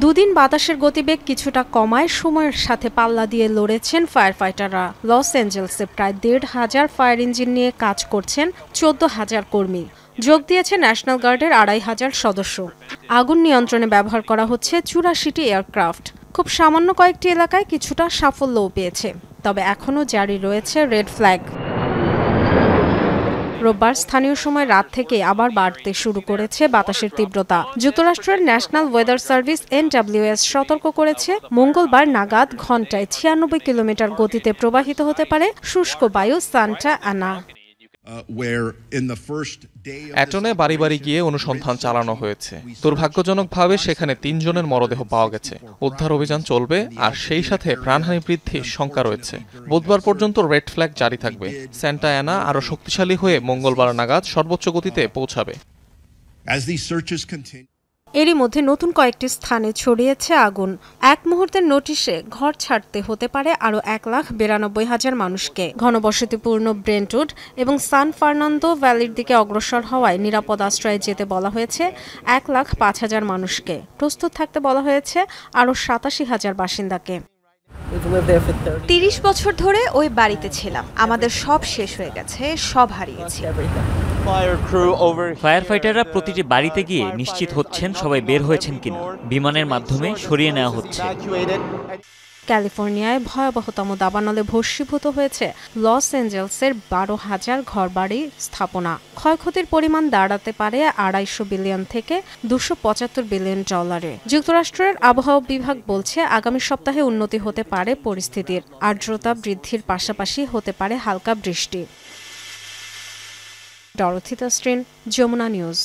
দুদিন বাতাসের গতিবেগ কিছুটা কমায় সময়ের সাথে পাল্লা দিয়ে লড়েছেন ফায়ার ফাইটাররা। লস অ্যাঞ্জেলসে প্রায় ১,৫০০ ফায়ার ইঞ্জিন নিয়ে কাজ করছেন ১৪,০০০ কর্মী। যোগ দিয়েছে ন্যাশনাল গার্ডের ২,৫০০ সদস্য। আগুন নিয়ন্ত্রণে ব্যবহার করা হচ্ছে ৮৪টি এয়ারক্রাফট। খুব সামান্য কয়েকটি এলাকায় কিছুটা সাফল্যও পেয়েছে, তবে এখনও জারি রয়েছে রেড ফ্ল্যাগ। রোববার স্থানীয় সময় রাত থেকে আবার বাড়তে শুরু করেছে বাতাসের তীব্রতা। যুক্তরাষ্ট্রের ন্যাশনাল ওয়েদার সার্ভিস NWS সতর্ক করেছে, মঙ্গলবার নাগাদ ঘন্টায় ৯৬ কিলোমিটার গতিতে প্রবাহিত হতে পারে শুষ্ক বায়ু সান্টা আনা। অ্যাটনে বাড়ি বাড়ি গিয়ে অনুসন্ধান চালানো হয়েছে। দুর্ভাগ্যজনকভাবে সেখানে ৩ জনের মরদেহ পাওয়া গেছে। উদ্ধার অভিযান চলবে, আর সেই সাথে প্রাণহানি বৃদ্ধির শঙ্কা রয়েছে। বুধবার পর্যন্ত রেড ফ্ল্যাগ জারি থাকবে। সান্টা অ্যানা আরও শক্তিশালী হয়ে মঙ্গলবার নাগাদ সর্বোচ্চ গতিতে পৌঁছাবে। এরই মধ্যে নতুন কয়েকটি স্থানে ছড়িয়েছে আগুন। এক মুহূর্তের নোটিশে ঘর ছাড়তে হতে পারে আরও ১,৯২,০০০ মানুষকে। ঘনবসতিপূর্ণ ব্রেন্টউড এবং সান ফার্নান্দো ভ্যালির দিকে অগ্রসর হওয়ায় নিরাপদ আশ্রয়ে যেতে বলা হয়েছে ১,০৫,০০০ মানুষকে। প্রস্তুত থাকতে বলা হয়েছে আরও ৮৭,০০০ বাসিন্দাকে। ৩০ বছর ধরে ওই বাড়িতে ছিলাম। আমাদের সব শেষ হয়ে গেছে, সব হারিয়েছি। ফায়ার ফাইটাররা প্রতিটি বাড়িতে গিয়ে নিশ্চিত হচ্ছেন সবাই বের হয়েছেন কিনা। বিমানের মাধ্যমে সরিয়ে নেওয়া হচ্ছে। ক্যালিফোর্নিয়ায় ভয়াবহতম দাবানলে ভস্মীভূত হয়েছে লস অ্যাঞ্জেলসের ১২,০০০ ঘরবাড়ি স্থাপনা। ক্ষয়ক্ষতির পরিমাণ দাঁড়াতে পারে $২৫০ বিলিয়ন থেকে $২৭৫ বিলিয়ন। যুক্তরাষ্ট্রের আবহাওয়া বিভাগ বলছে, আগামী সপ্তাহে উন্নতি হতে পারে পরিস্থিতির। আর্দ্রতা বৃদ্ধির পাশাপাশি হতে পারে হালকা বৃষ্টি। Dorothy Tasrin, Jamuna news.